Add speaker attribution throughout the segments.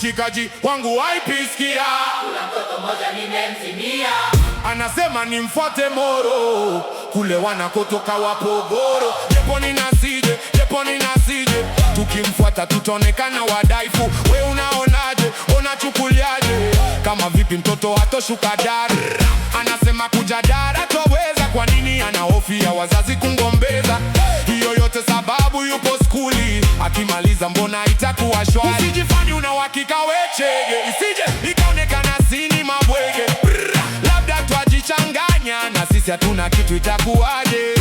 Speaker 1: mshikaji wangu waipisikia.
Speaker 2: Kuna mtoto mmoja nimemzimia,
Speaker 1: anasema nimfuate Moro, kule wanakotoka Wapogoro. Jeponi nasije, tukimfuata tutaonekana wadaifu. We unaonaje, unachukuliaje? Kama vipi mtoto hatoshuka Dar? Anasema kuja Dar hatoweza. Kwa nini? Anahofia wazazi kungombeza. Hiyo yote sababu yupo skuli, akimaliza mbona itakuwa shwari. Usijifanye una uhakika wechege, isije ikaonekana sini mabwege. Labda twajichanganya na sisi hatuna kitu, itakuwaje?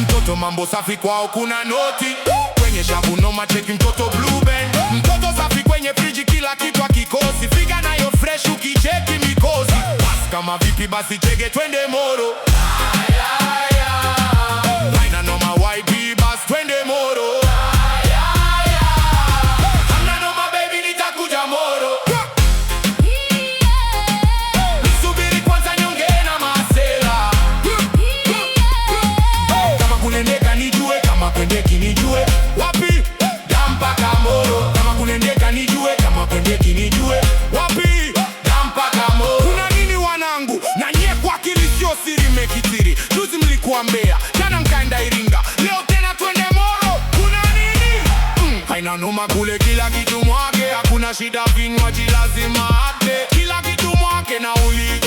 Speaker 1: Mtoto mambo safi kwao kuna noti, kwenye shabu noma cheki mtoto blue band. Mtoto safi kwenye friji kila kitu akikosi, figa nayo fresh ukicheki mikosi. Bas kama vipi basi chege twende Moro. Haina noma YB bas twende Moro. Hamna noma baby nitakuja Moro. Nisubiri kwanza nyonge na masela. Kama kunendeka nijue, kama kwendeki nijue. Wapi? Dampaka Moro. Kama kunendeka nijue, kama kwendeki nijue. Wapi? Dampaka Moro. Kuna nini wanangu? Na nye kwa akili sio siri mekitiri. Juzi mlikuwa Mbeya, jana mkaenda Iringa, leo tena twende Moro. Kuna nini? Haina noma kule kila kitu mwake, hakuna shida vinywaji lazima ate. Kila kitu mwake na uli